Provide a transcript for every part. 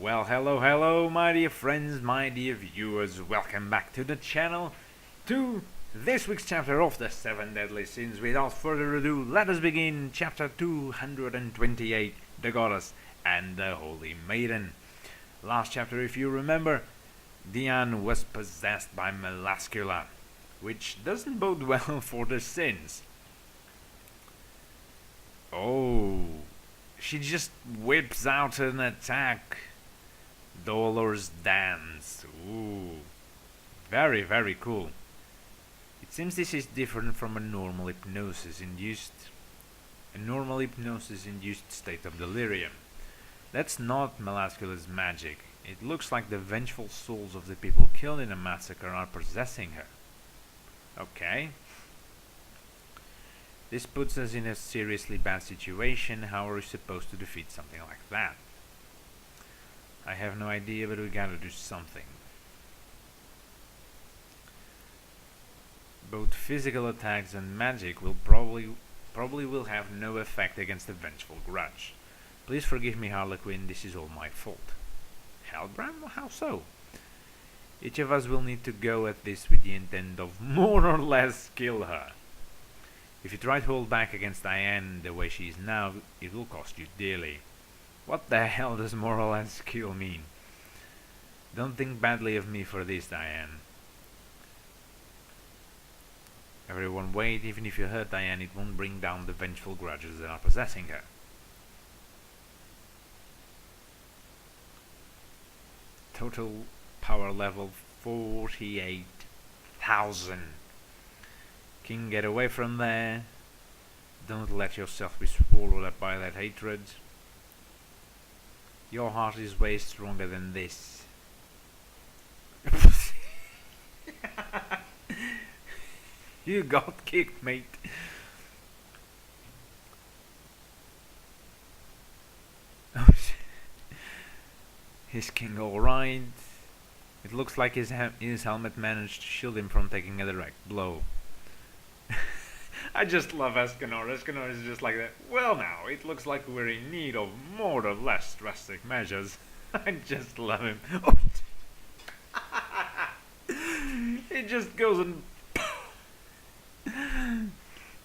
Well, hello, my dear friends, my dear viewers. Welcome back to the channel, to this week's chapter of the 7 Deadly Sins. Without further ado, let us begin chapter 228, The Goddess and the Holy Maiden. Last chapter, if you remember, Diane was possessed by Melascula, which doesn't bode well for the sins. Oh, she just whips out an attack. Dolor's Dance. Ooh. Very, very cool. It seems this is different from a normal hypnosis-induced state of delirium. That's not Melascula's magic. It looks like the vengeful souls of the people killed in a massacre are possessing her. Okay. This puts us in a seriously bad situation. How are we supposed to defeat something like that? I have no idea, but we gotta do something. Both physical attacks and magic will probably will have no effect against the vengeful grudge. Please forgive me, Harlequin, this is all my fault. Hellbram? How so? Each of us will need to go at this with the intent of more or less kill her. If you try to hold back against Diane the way she is now, it will cost you dearly. What the hell does more or less kill mean? Don't think badly of me for this, Diane. Everyone wait, even if you hurt Diane, it won't bring down the vengeful grudges that are possessing her. Total power level 48,000. King, get away from there. Don't let yourself be swallowed up by that hatred. Your heart is way stronger than this. You got kicked, mate. Is King alright? It looks like his helmet managed to shield him from taking a direct blow. I just love Escanor. Escanor is just like that. Well now, it looks like we're in need of more or less drastic measures. I just love him. Oh. It just goes and...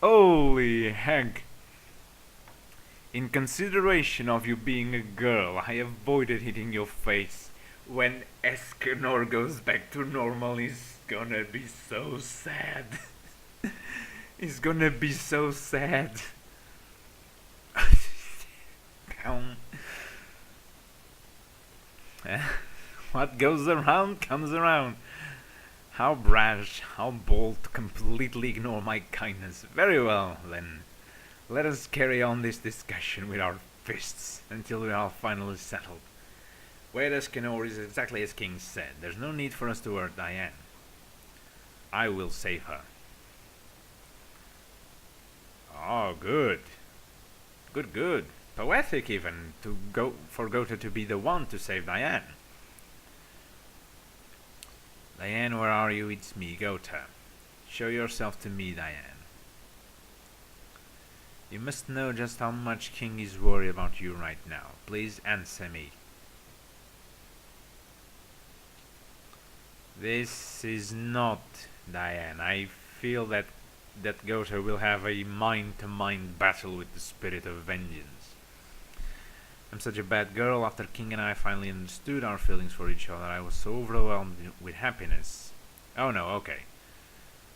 Holy heck. In consideration of you being a girl, I avoided hitting your face. When Escanor goes back to normal, he's gonna be so sad. He's gonna be so sad. What goes around comes around. How brash, how bold, completely ignore my kindness. Very well, then. Let us carry on this discussion with our fists until we are finally settled. Where Escanor is exactly as King said. There's no need for us to hurt Diane. I will save her. Oh, good. Good. Poetic even, for Gotha to be the one to save Diane. Diane, where are you? It's me, Gotha. Show yourself to me, Diane. You must know just how much King is worried about you right now. Please answer me. This is not Diane. I feel that Gotha will have a mind-to-mind battle with the spirit of vengeance. I'm such a bad girl. After King and I finally understood our feelings for each other, I was so overwhelmed with happiness. Oh no, okay.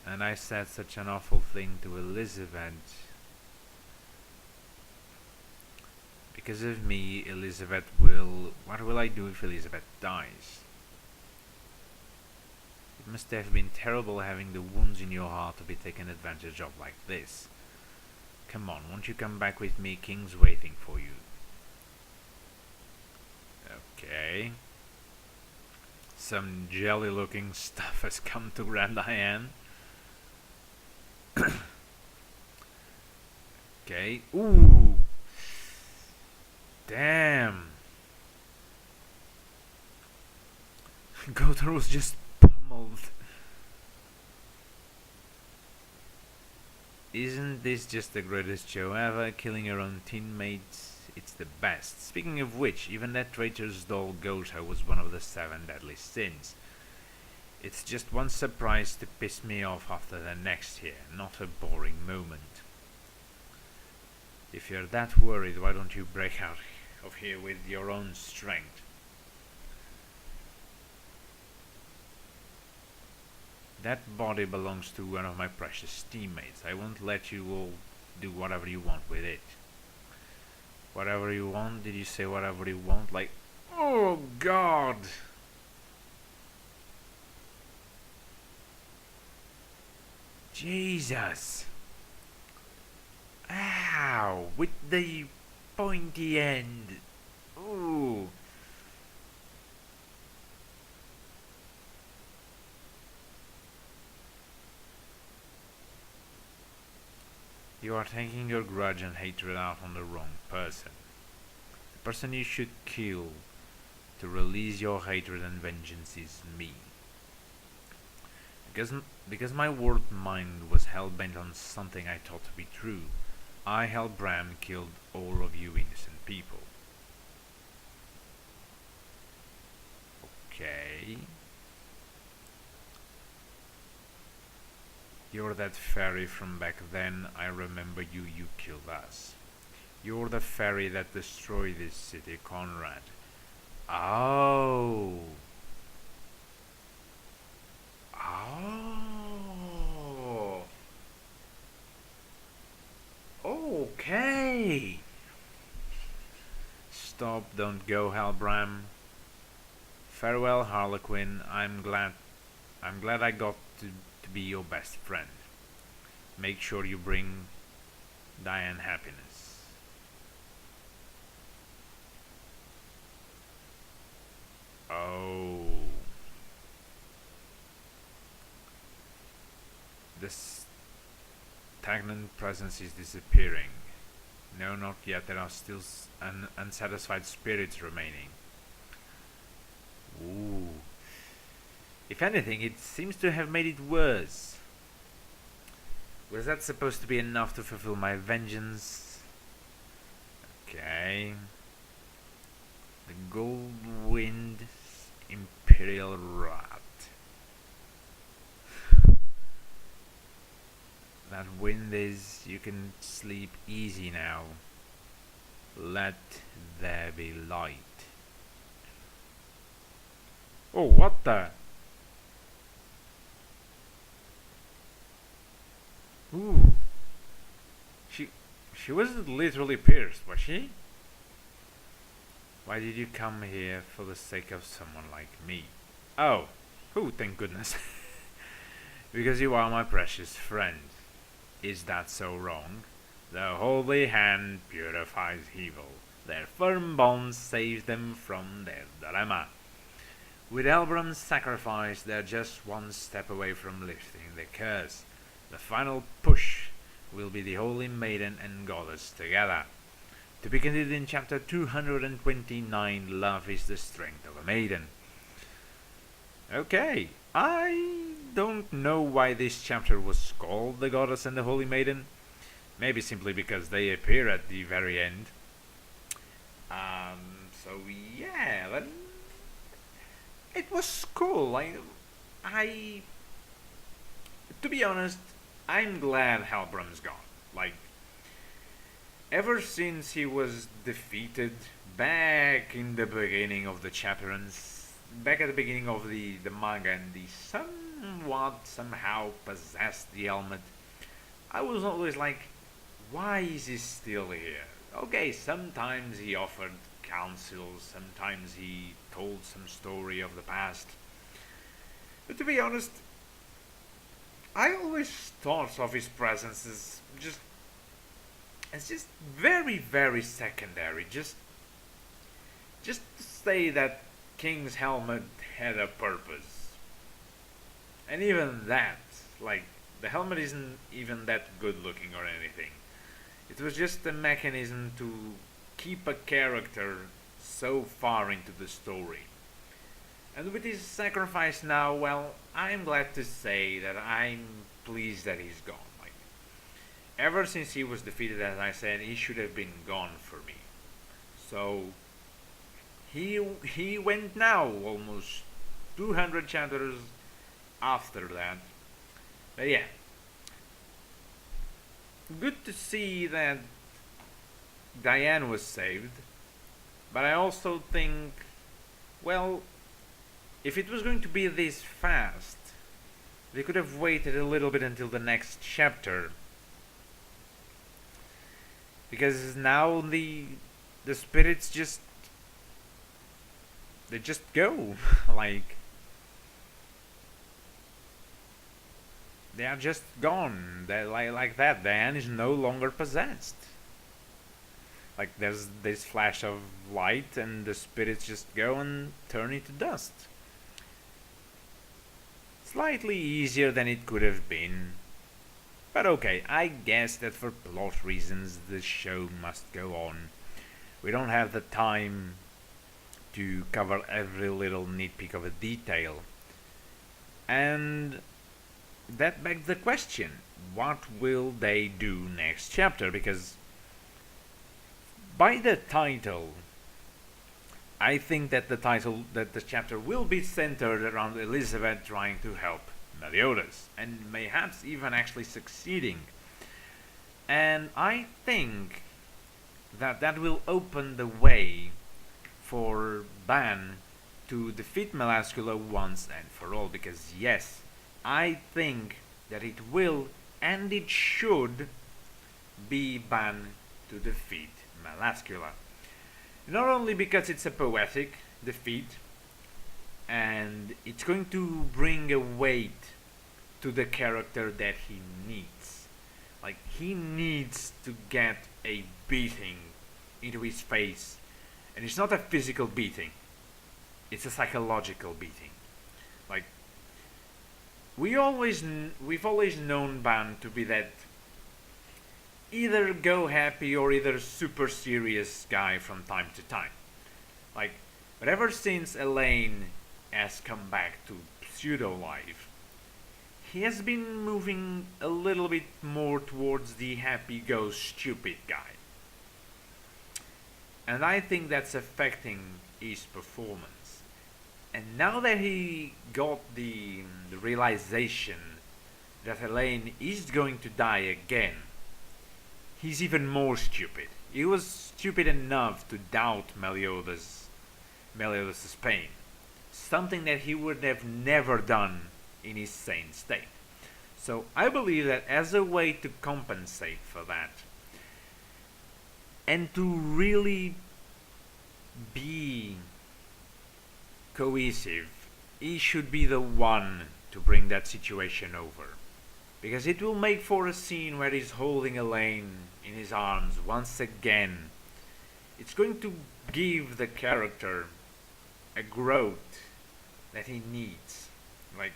And I said such an awful thing to Elizabeth. Because of me, Elizabeth will... What will I do if Elizabeth dies? It must have been terrible having the wounds in your heart to be taken advantage of like this. Come on, won't you come back with me? King's waiting for you. Okay. Some jelly looking stuff has come to grab Diane. Okay. Ooh! Damn! Gotha was just pummeled. Isn't this just the greatest show ever? Killing your own teammates it's the best. Speaking of which, even that traitor's doll Gosha was one of the 7 deadly sins. It's just one surprise to piss me off after the next here, not a boring moment. If you're that worried, why don't you break out of here with your own strength? That body belongs to one of my precious teammates. I won't let you all do whatever you want with it. Whatever you want? Did you say whatever you want? Like, oh God! Jesus! Ow! With the pointy end. Ooh! You are taking your grudge and hatred out on the wrong person. The person you should kill to release your hatred and vengeance is me. Because my warped mind was hell-bent on something I thought to be true, I, Hellbram, killed all of you innocent people. Okay. You're that fairy from back then. I remember you killed us. You're the fairy that destroyed this city, Conrad. Oh. Oh. Okay. Stop, don't go, Hellbram. Farewell, Harlequin. I'm glad I got to be your best friend. Make sure you bring Diane happiness. Oh. This stagnant presence is disappearing. No, not yet. There are still unsatisfied spirits remaining. Ooh. If anything, it seems to have made it worse. Was that supposed to be enough to fulfill my vengeance? Okay. The Goldwind Imperial Rat. That wind is... you can sleep easy now. Let there be light. Oh, what the... Ooh. She wasn't literally pierced, was she? Why did you come here for the sake of someone like me? Oh. Oh, thank goodness. Because you are my precious friend. Is that so wrong? The holy hand purifies evil. Their firm bond saves them from their dilemma. With Hellbram's sacrifice, they're just one step away from lifting the curse. The final push will be the Holy Maiden and Goddess together. To be continued in chapter 229, Love is the Strength of a Maiden. Okay, I don't know why this chapter was called The Goddess and the Holy Maiden. Maybe simply because they appear at the very end. So yeah, but it was cool. To be honest, I'm glad Hellbram's gone. Like, ever since he was defeated back in the beginning of the chapter and back at the beginning of the manga, and he somehow possessed the helmet, I was always like, why is he still here? Okay, sometimes he offered counsel, sometimes he told some story of the past, but to be honest, I always thought of his presence as just very, very secondary. Just to say that King's helmet had a purpose. And even that, like, the helmet isn't even that good looking or anything. It was just a mechanism to keep a character so far into the story. And with his sacrifice now, well, I'm glad to say that I'm pleased that he's gone. Like, ever since he was defeated, as I said, he should have been gone for me. So he went now almost 200 chapters after that. But yeah, good to see that Diane was saved. But I also think, well, if it was going to be this fast, they could have waited a little bit until the next chapter. Because now the spirits just go like they are just gone. They like that. Diane is no longer possessed. Like there's this flash of light and the spirits just go and turn into dust. Slightly easier than it could have been. But okay, I guess that for plot reasons the show must go on. We don't have the time to cover every little nitpick of a detail. And that begs the question, what will they do next chapter? Because by the title, I think that the chapter will be centered around Elizabeth trying to help Meliodas, and perhaps even actually succeeding. And I think that will open the way for Ban to defeat Melascula once and for all, because yes, I think that it will and it should be Ban to defeat Melascula. Not only because it's a poetic defeat and it's going to bring a weight to the character that he needs. Like, he needs to get a beating into his face, and it's not a physical beating, it's a psychological beating. Like, we've always known Ban to be that either go happy or either super serious guy from time to time. Like, but ever since Elaine has come back to pseudo life, he has been moving a little bit more towards the happy go stupid guy. And I think that's affecting his performance. And now that he got the realization that Elaine is going to die again, he's even more stupid. He was stupid enough to doubt Meliodas' pain. Something that he would have never done in his sane state. So I believe that as a way to compensate for that, and to really be cohesive, he should be the one to bring that situation over. Because it will make for a scene where he's holding Elaine in his arms once again. It's going to give the character a growth that he needs. Like,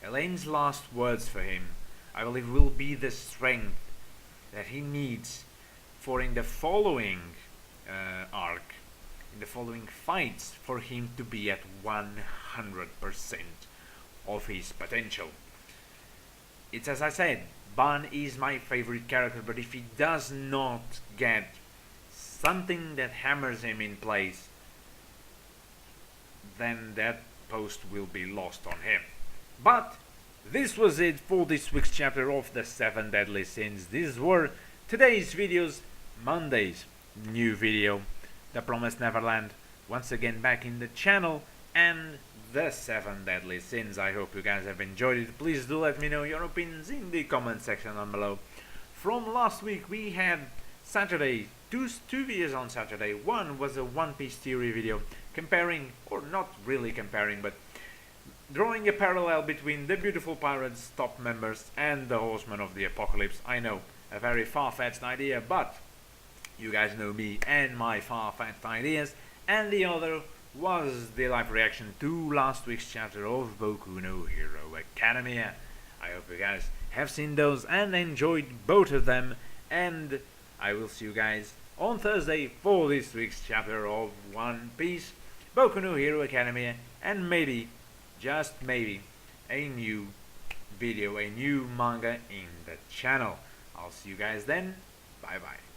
Elaine's last words for him, I believe, will be the strength that he needs for in the following arc, in the following fights, for him to be at 100% of his potential. It's as I said, Ban is my favorite character, but if he does not get something that hammers him in place, then that post will be lost on him. But this was it for this week's chapter of the 7 Deadly Sins. These were today's videos, Monday's new video, The Promised Neverland, once again back in the channel, and the 7 Deadly Sins. I hope you guys have enjoyed it. Please do let me know your opinions in the comment section down below. From last week we had Saturday, two videos on Saturday. One was a One Piece theory video comparing, or not really comparing, but drawing a parallel between the Beautiful Pirates top members and the Horsemen of the Apocalypse. I know, a very far-fetched idea, but you guys know me and my far-fetched ideas. And the other was the live reaction to last week's chapter of Boku no Hero Academia. I hope you guys have seen those and enjoyed both of them, and I will see you guys on Thursday for this week's chapter of One Piece, Boku no Hero Academia, and maybe, just maybe, a new video, a new manga in the channel. I'll see you guys then. Bye bye.